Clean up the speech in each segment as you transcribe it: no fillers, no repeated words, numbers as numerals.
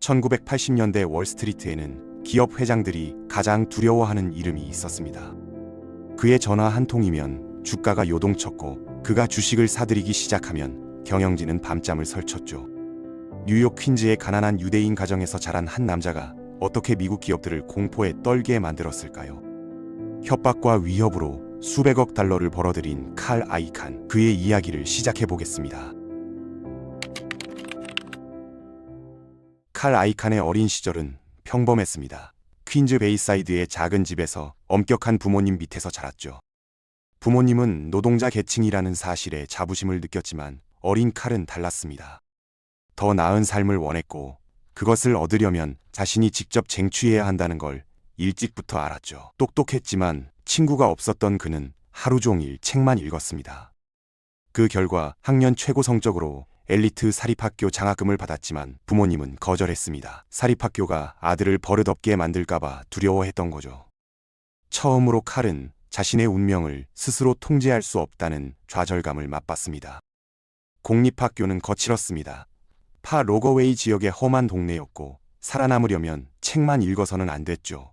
1980년대 월스트리트에는 기업 회장들이 가장 두려워하는 이름이 있었습니다. 그의 전화 한 통이면 주가가 요동쳤고 그가 주식을 사들이기 시작하면 경영진은 밤잠을 설쳤죠. 뉴욕 퀸즈의 가난한 유대인 가정에서 자란 한 남자가 어떻게 미국 기업들을 공포에 떨게 만들었을까요? 협박과 위협으로 수백억 달러를 벌어들인 칼 아이칸, 그의 이야기를 시작해 보겠습니다. 칼 아이칸의 어린 시절은 평범했습니다. 퀸즈 베이사이드의 작은 집에서 엄격한 부모님 밑에서 자랐죠. 부모님은 노동자 계층이라는 사실에 자부심을 느꼈지만 어린 칼은 달랐습니다. 더 나은 삶을 원했고 그것을 얻으려면 자신이 직접 쟁취해야 한다는 걸 일찍부터 알았죠. 똑똑했지만 친구가 없었던 그는 하루 종일 책만 읽었습니다. 그 결과 학년 최고 성적으로 엘리트 사립학교 장학금을 받았지만 부모님은 거절했습니다. 사립학교가 아들을 버릇없게 만들까봐 두려워했던 거죠. 처음으로 칼은 자신의 운명을 스스로 통제할 수 없다는 좌절감을 맛봤습니다. 공립학교는 거칠었습니다. 파 로거웨이 지역의 험한 동네였고 살아남으려면 책만 읽어서는 안 됐죠.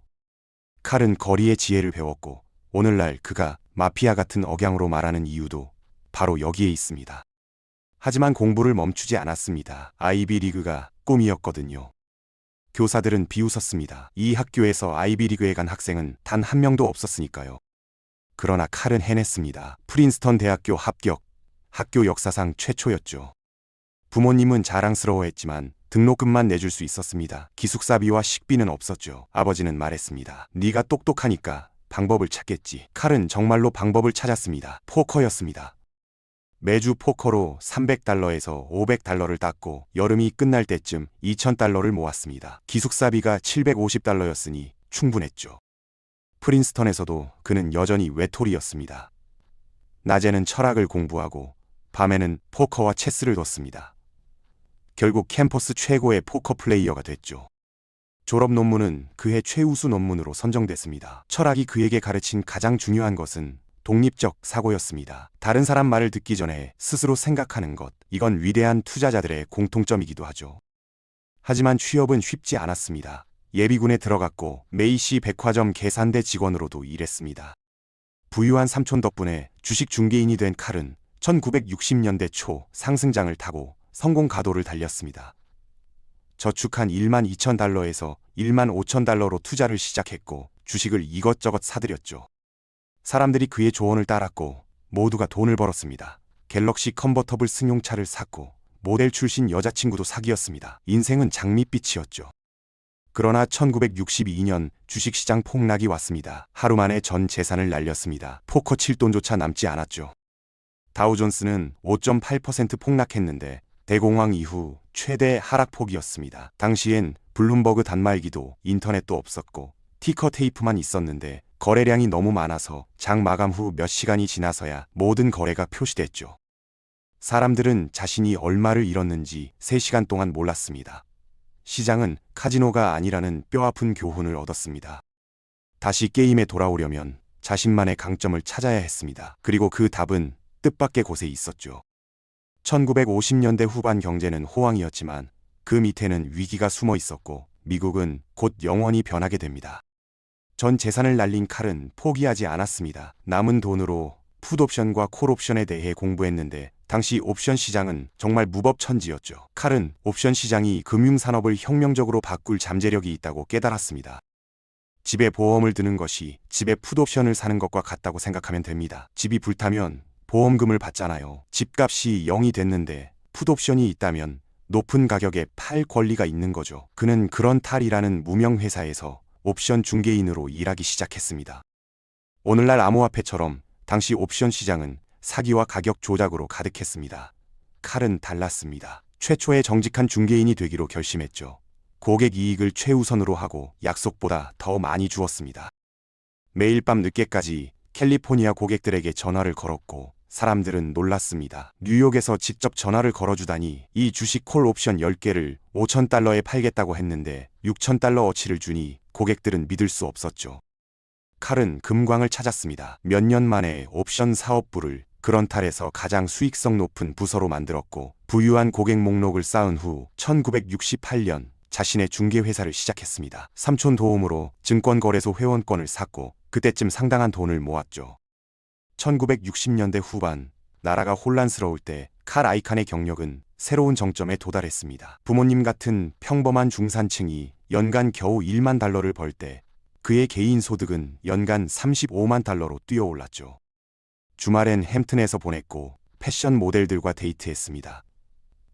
칼은 거리의 지혜를 배웠고 오늘날 그가 마피아 같은 억양으로 말하는 이유도 바로 여기에 있습니다. 하지만 공부를 멈추지 않았습니다. 아이비리그가 꿈이었거든요. 교사들은 비웃었습니다. 이 학교에서 아이비리그에 간 학생은 단 한 명도 없었으니까요. 그러나 칼은 해냈습니다. 프린스턴 대학교 합격, 학교 역사상 최초였죠. 부모님은 자랑스러워했지만 등록금만 내줄 수 있었습니다. 기숙사비와 식비는 없었죠. 아버지는 말했습니다. 네가 똑똑하니까 방법을 찾겠지. 칼은 정말로 방법을 찾았습니다. 포커였습니다. 매주 포커로 300달러에서 500달러를 땄고 여름이 끝날 때쯤 2000달러를 모았습니다. 기숙사비가 750달러였으니 충분했죠. 프린스턴에서도 그는 여전히 외톨이였습니다. 낮에는 철학을 공부하고 밤에는 포커와 체스를 뒀습니다. 결국 캠퍼스 최고의 포커 플레이어가 됐죠. 졸업 논문은 그의 최우수 논문으로 선정됐습니다. 철학이 그에게 가르친 가장 중요한 것은 독립적 사고였습니다. 다른 사람 말을 듣기 전에 스스로 생각하는 것, 이건 위대한 투자자들의 공통점이기도 하죠. 하지만 취업은 쉽지 않았습니다. 예비군에 들어갔고 메이시 백화점 계산대 직원으로도 일했습니다. 부유한 삼촌 덕분에 주식 중개인이 된 칼은 1960년대 초 상승장을 타고 성공 가도를 달렸습니다. 저축한 12,000달러에서 15,000달러로 투자를 시작했고 주식을 이것저것 사들였죠. 사람들이 그의 조언을 따랐고 모두가 돈을 벌었습니다. 갤럭시 컨버터블 승용차를 샀고 모델 출신 여자친구도 사귀었습니다. 인생은 장밋빛이었죠. 그러나 1962년 주식시장 폭락이 왔습니다. 하루 만에 전 재산을 날렸습니다. 포커 칠 돈조차 남지 않았죠. 다우존스는 5.8% 폭락했는데 대공황 이후 최대 하락폭이었습니다. 당시엔 블룸버그 단말기도 인터넷도 없었고 티커 테이프만 있었는데 거래량이 너무 많아서 장 마감 후 몇 시간이 지나서야 모든 거래가 표시됐죠. 사람들은 자신이 얼마를 잃었는지 3시간 동안 몰랐습니다. 시장은 카지노가 아니라는 뼈아픈 교훈을 얻었습니다. 다시 게임에 돌아오려면 자신만의 강점을 찾아야 했습니다. 그리고 그 답은 뜻밖의 곳에 있었죠. 1950년대 후반 경제는 호황이었지만 그 밑에는 위기가 숨어 있었고 미국은 곧 영원히 변하게 됩니다. 전 재산을 날린 칼은 포기하지 않았습니다. 남은 돈으로 풋옵션과 콜옵션에 대해 공부했는데 당시 옵션 시장은 정말 무법천지였죠. 칼은 옵션 시장이 금융산업을 혁명적으로 바꿀 잠재력이 있다고 깨달았습니다. 집에 보험을 드는 것이 집에 풋옵션을 사는 것과 같다고 생각하면 됩니다. 집이 불타면 보험금을 받잖아요. 집값이 0이 됐는데 풋옵션이 있다면 높은 가격에 팔 권리가 있는 거죠. 그는 그런 탈이라는 무명 회사에서 옵션 중개인으로 일하기 시작했습니다. 오늘날 암호화폐처럼 당시 옵션 시장은 사기와 가격 조작으로 가득했습니다. 칼은 달랐습니다. 최초의 정직한 중개인이 되기로 결심했죠. 고객 이익을 최우선으로 하고 약속보다 더 많이 주었습니다. 매일 밤 늦게까지 캘리포니아 고객들에게 전화를 걸었고 사람들은 놀랐습니다. 뉴욕에서 직접 전화를 걸어주다니. 이 주식 콜 옵션 10개를 5,000달러에 팔겠다고 했는데 6,000달러 어치를 주니 고객들은 믿을 수 없었죠. 칼은 금광을 찾았습니다. 몇 년 만에 옵션 사업부를 그런탈에서 가장 수익성 높은 부서로 만들었고 부유한 고객 목록을 쌓은 후 1968년 자신의 중개회사를 시작했습니다. 삼촌 도움으로 증권거래소 회원권을 샀고 그때쯤 상당한 돈을 모았죠. 1960년대 후반 나라가 혼란스러울 때 칼 아이칸의 경력은 새로운 정점에 도달했습니다. 부모님 같은 평범한 중산층이 연간 겨우 1만 달러를 벌 때 그의 개인 소득은 연간 35만 달러로 뛰어올랐죠. 주말엔 햄튼에서 보냈고 패션 모델들과 데이트했습니다.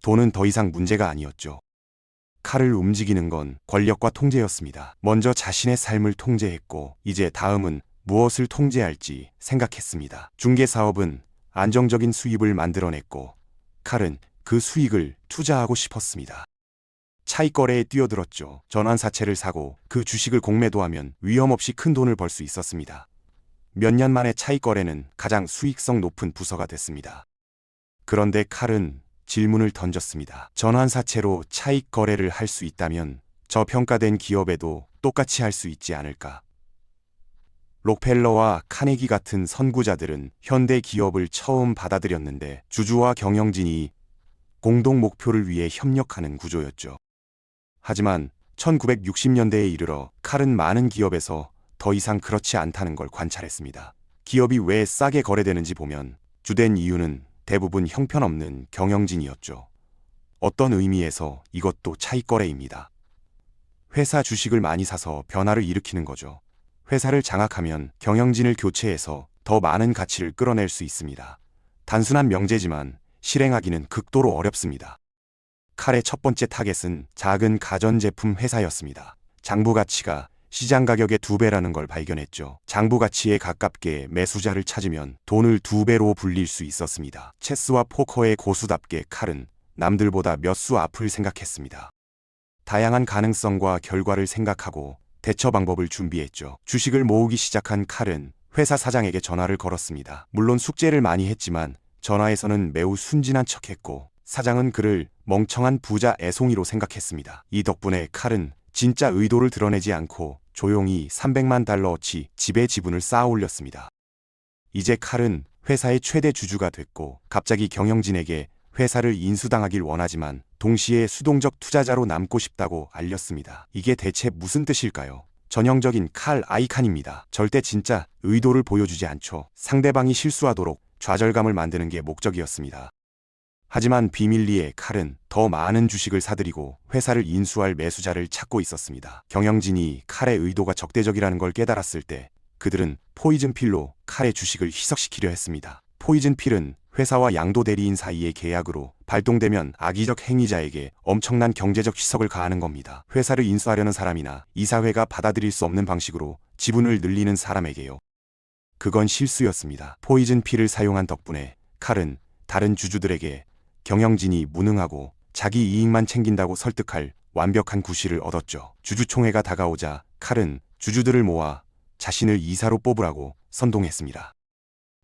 돈은 더 이상 문제가 아니었죠. 칼을 움직이는 건 권력과 통제였습니다. 먼저 자신의 삶을 통제했고 이제 다음은 무엇을 통제할지 생각했습니다. 중개사업은 안정적인 수입을 만들어냈고 칼은 그 수익을 투자하고 싶었습니다. 차익거래에 뛰어들었죠. 전환사채를 사고 그 주식을 공매도하면 위험 없이 큰 돈을 벌 수 있었습니다. 몇 년 만에 차익거래는 가장 수익성 높은 부서가 됐습니다. 그런데 칼은 질문을 던졌습니다. 전환사채로 차익거래를 할 수 있다면 저평가된 기업에도 똑같이 할 수 있지 않을까? 록펠러와 카네기 같은 선구자들은 현대 기업을 처음 받아들였는데 주주와 경영진이 공동 목표를 위해 협력하는 구조였죠. 하지만 1960년대에 이르러 칼은 많은 기업에서 더 이상 그렇지 않다는 걸 관찰했습니다. 기업이 왜 싸게 거래되는지 보면 주된 이유는 대부분 형편없는 경영진이었죠. 어떤 의미에서 이것도 차익거래입니다. 회사 주식을 많이 사서 변화를 일으키는 거죠. 회사를 장악하면 경영진을 교체해서 더 많은 가치를 끌어낼 수 있습니다. 단순한 명제지만 실행하기는 극도로 어렵습니다. 칼의 첫 번째 타겟은 작은 가전제품 회사였습니다. 장부 가치가 시장 가격의 2배라는 걸 발견했죠. 장부 가치에 가깝게 매수자를 찾으면 돈을 2배로 불릴 수 있었습니다. 체스와 포커의 고수답게 칼은 남들보다 몇 수 앞을 생각했습니다. 다양한 가능성과 결과를 생각하고 대처 방법을 준비했죠. 주식을 모으기 시작한 칼은 회사 사장에게 전화를 걸었습니다. 물론 숙제를 많이 했지만 전화에서는 매우 순진한 척했고 사장은 그를 멍청한 부자 애송이로 생각했습니다. 이 덕분에 칼은 진짜 의도를 드러내지 않고 조용히 300만 달러어치 지배 지분을 쌓아 올렸습니다. 이제 칼은 회사의 최대 주주가 됐고 갑자기 경영진에게 회사를 인수당하길 원하지만 동시에 수동적 투자자로 남고 싶다고 알렸습니다. 이게 대체 무슨 뜻일까요? 전형적인 칼 아이칸입니다. 절대 진짜 의도를 보여주지 않죠. 상대방이 실수하도록 좌절감을 만드는 게 목적이었습니다. 하지만 비밀리에 칼은 더 많은 주식을 사들이고 회사를 인수할 매수자를 찾고 있었습니다. 경영진이 칼의 의도가 적대적이라는 걸 깨달았을 때 그들은 포이즌필로 칼의 주식을 희석시키려 했습니다. 포이즌필은 회사와 양도 대리인 사이의 계약으로 발동되면 악의적 행위자에게 엄청난 경제적 희석을 가하는 겁니다. 회사를 인수하려는 사람이나 이사회가 받아들일 수 없는 방식으로 지분을 늘리는 사람에게요. 그건 실수였습니다. 포이즌필을 사용한 덕분에 칼은 다른 주주들에게 경영진이 무능하고 자기 이익만 챙긴다고 설득할 완벽한 구실을 얻었죠. 주주총회가 다가오자 칼은 주주들을 모아 자신을 이사로 뽑으라고 선동했습니다.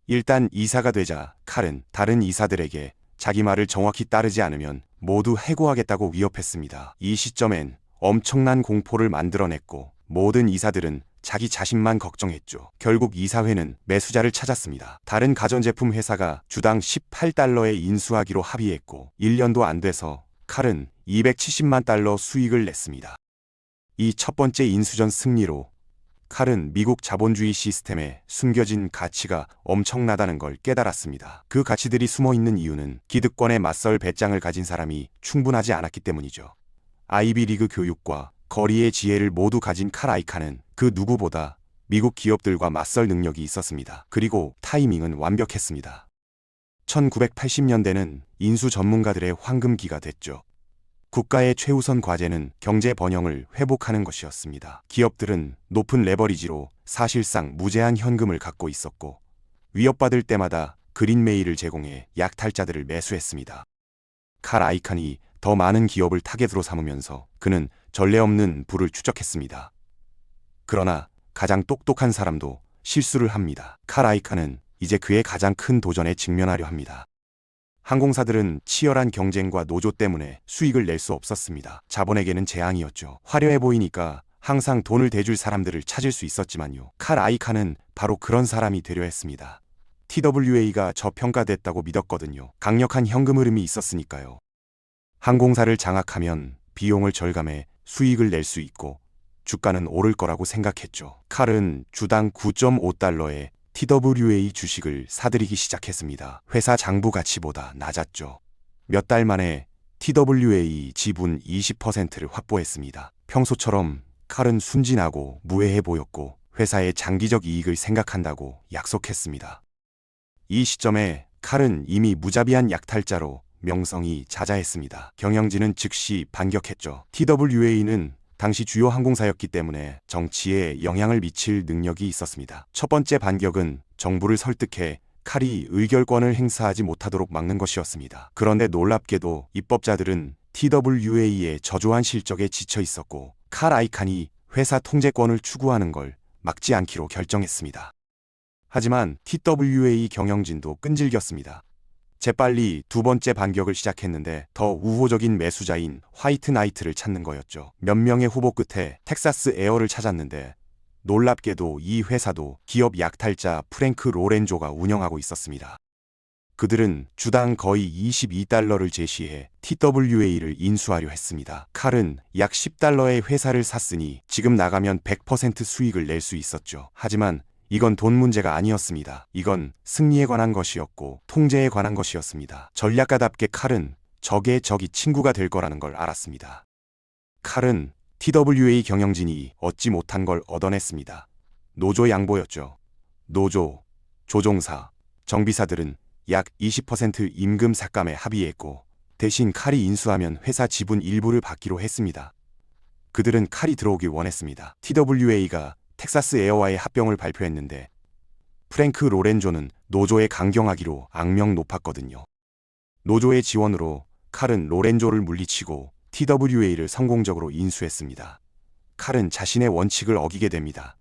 일단 이사가 되자 칼은 다른 이사들에게 자기 말을 정확히 따르지 않으면 모두 해고하겠다고 위협했습니다. 이 시점엔 엄청난 공포를 만들어냈고 모든 이사들은 자기 자신만 걱정했죠. 결국 이사회는 매수자를 찾았습니다. 다른 가전제품 회사가 주당 18달러에 인수하기로 합의했고 1년도 안 돼서 칼은 270만 달러 수익을 냈습니다. 이 첫 번째 인수전 승리로 칼은 미국 자본주의 시스템에 숨겨진 가치가 엄청나다는 걸 깨달았습니다. 그 가치들이 숨어있는 이유는 기득권에 맞설 배짱을 가진 사람이 충분하지 않았기 때문이죠. 아이비리그 교육과 거리의 지혜를 모두 가진 칼 아이칸은 그 누구보다 미국 기업들과 맞설 능력이 있었습니다. 그리고 타이밍은 완벽했습니다. 1980년대는 인수 전문가들의 황금기가 됐죠. 국가의 최우선 과제는 경제 번영을 회복하는 것이었습니다. 기업들은 높은 레버리지로 사실상 무제한 현금을 갖고 있었고 위협받을 때마다 그린메일을 제공해 약탈자들을 매수했습니다. 칼 아이칸이 더 많은 기업을 타겟으로 삼으면서 그는 전례 없는 부를 축적했습니다. 그러나 가장 똑똑한 사람도 실수를 합니다. 칼 아이칸은 이제 그의 가장 큰 도전에 직면하려 합니다. 항공사들은 치열한 경쟁과 노조 때문에 수익을 낼 수 없었습니다. 자본에게는 재앙이었죠. 화려해 보이니까 항상 돈을 대줄 사람들을 찾을 수 있었지만요. 칼 아이칸은 바로 그런 사람이 되려 했습니다. TWA가 저평가됐다고 믿었거든요. 강력한 현금 흐름이 있었으니까요. 항공사를 장악하면 비용을 절감해 수익을 낼 수 있고 주가는 오를 거라고 생각했죠. 칼은 주당 9.5달러에 TWA 주식을 사들이기 시작했습니다. 회사 장부 가치보다 낮았죠. 몇 달 만에 TWA 지분 20%를 확보했습니다. 평소처럼 칼은 순진하고 무해해 보였고 회사의 장기적 이익을 생각한다고 약속했습니다. 이 시점에 칼은 이미 무자비한 약탈자로 명성이 자자했습니다. 경영진은 즉시 반격했죠. TWA는 당시 주요 항공사였기 때문에 정치에 영향을 미칠 능력이 있었습니다. 첫 번째 반격은 정부를 설득해 칼이 의결권을 행사하지 못하도록 막는 것이었습니다. 그런데 놀랍게도 입법자들은 TWA의 저조한 실적에 지쳐 있었고 칼 아이칸이 회사 통제권을 추구하는 걸 막지 않기로 결정했습니다. 하지만 TWA 경영진도 끈질겼습니다. 재빨리 두 번째 반격을 시작했는데 더 우호적인 매수자인 화이트 나이트를 찾는 거였죠. 몇 명의 후보 끝에 텍사스 에어를 찾았는데 놀랍게도 이 회사도 기업 약탈자 프랭크 로렌조가 운영하고 있었습니다. 그들은 주당 거의 22달러를 제시해 TWA를 인수하려 했습니다. 칼은 약 10달러의 회사를 샀으니 지금 나가면 100% 수익을 낼 수 있었죠. 하지만 이건 돈 문제가 아니었습니다. 이건 승리에 관한 것이었고 통제에 관한 것이었습니다. 전략가답게 칼은 적의 적이 친구가 될 거라는 걸 알았습니다. 칼은 TWA 경영진이 얻지 못한 걸 얻어냈습니다. 노조 양보였죠. 노조, 조종사, 정비사들은 약 20% 임금 삭감에 합의했고 대신 칼이 인수하면 회사 지분 일부를 받기로 했습니다. 그들은 칼이 들어오길 원했습니다. TWA가 텍사스 에어와의 합병을 발표했는데 프랭크 로렌조는 노조에 강경하기로 악명 높았거든요. 노조의 지원으로 칼은 로렌조를 물리치고 TWA를 성공적으로 인수했습니다. 칼은 자신의 원칙을 어기게 됩니다.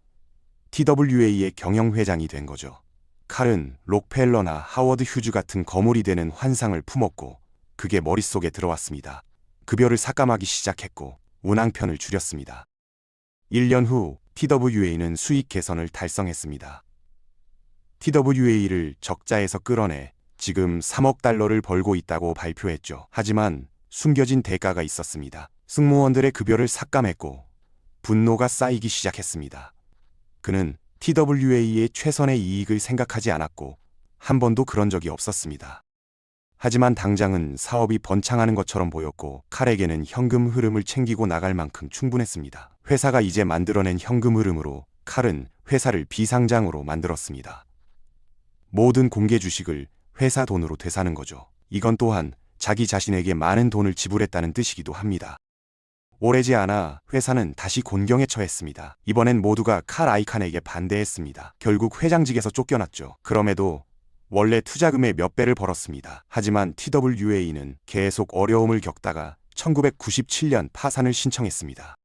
TWA의 경영회장이 된 거죠. 칼은 록펠러나 하워드 휴즈 같은 거물이 되는 환상을 품었고 그게 머릿속에 들어왔습니다. 급여를 삭감하기 시작했고 운항편을 줄였습니다. 1년 후 TWA는 수익 개선을 달성했습니다. TWA를 적자에서 끌어내 지금 3억 달러를 벌고 있다고 발표했죠. 하지만 숨겨진 대가가 있었습니다. 승무원들의 급여를 삭감했고 분노가 쌓이기 시작했습니다. 그는 TWA의 최선의 이익을 생각하지 않았고 한 번도 그런 적이 없었습니다. 하지만 당장은 사업이 번창하는 것처럼 보였고 칼에게는 현금 흐름을 챙기고 나갈 만큼 충분했습니다. 회사가 이제 만들어낸 현금 흐름으로 칼은 회사를 비상장으로 만들었습니다. 모든 공개 주식을 회사 돈으로 되사는 거죠. 이건 또한 자기 자신에게 많은 돈을 지불했다는 뜻이기도 합니다. 오래지 않아 회사는 다시 곤경에 처했습니다. 이번엔 모두가 칼 아이칸에게 반대했습니다. 결국 회장직에서 쫓겨났죠. 그럼에도 원래 투자금의 몇 배를 벌었습니다. 하지만 TWA는 계속 어려움을 겪다가 1997년 파산을 신청했습니다.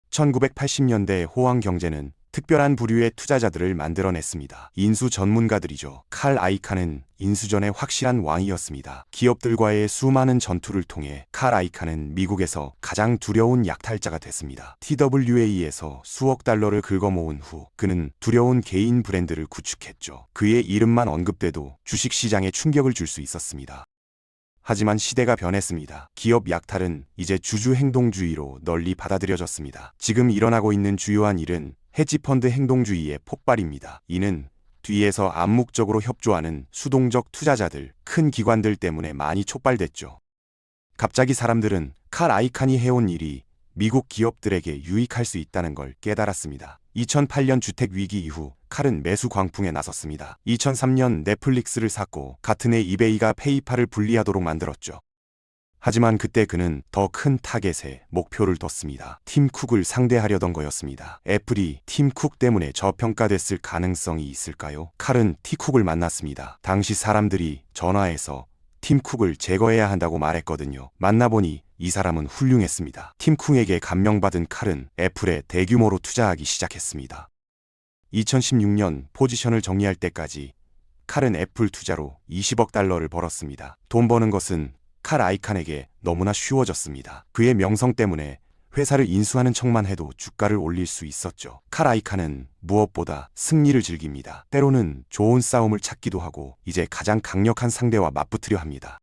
1980년대 호황 경제는 특별한 부류의 투자자들을 만들어냈습니다. 인수 전문가들이죠. 칼 아이칸은 인수전의 확실한 왕이었습니다. 기업들과의 수많은 전투를 통해 칼 아이칸은 미국에서 가장 두려운 약탈자가 됐습니다. TWA에서 수억 달러를 긁어모은 후 그는 두려운 개인 브랜드를 구축했죠. 그의 이름만 언급돼도 주식시장에 충격을 줄 수 있었습니다. 하지만 시대가 변했습니다. 기업 약탈은 이제 주주행동주의로 널리 받아들여졌습니다. 지금 일어나고 있는 주요한 일은 헤지펀드 행동주의의 폭발입니다. 이는 뒤에서 암묵적으로 협조하는 수동적 투자자들, 큰 기관들 때문에 많이 촉발됐죠. 갑자기 사람들은 칼 아이칸이 해온 일이 미국 기업들에게 유익할 수 있다는 걸 깨달았습니다. 2008년 주택위기 이후 칼은 매수 광풍에 나섰습니다. 2003년 넷플릭스를 샀고 같은 해 이베이가 페이팔을 분리하도록 만들었죠. 하지만 그때 그는 더 큰 타겟에 목표를 뒀습니다. 팀 쿡을 상대하려던 거였습니다. 애플이 팀 쿡 때문에 저평가됐을 가능성이 있을까요? 칼은 티쿡을 만났습니다. 당시 사람들이 전화해서 팀 쿡을 제거해야 한다고 말했거든요. 만나보니 이 사람은 훌륭했습니다. 팀 쿡에게 감명받은 칼은 애플에 대규모로 투자하기 시작했습니다. 2016년 포지션을 정리할 때까지 칼은 애플 투자로 20억 달러를 벌었습니다. 돈 버는 것은 칼 아이칸에게 너무나 쉬워졌습니다. 그의 명성 때문에 회사를 인수하는 척만 해도 주가를 올릴 수 있었죠. 칼 아이칸은 무엇보다 승리를 즐깁니다. 때로는 좋은 싸움을 찾기도 하고 이제 가장 강력한 상대와 맞붙으려 합니다.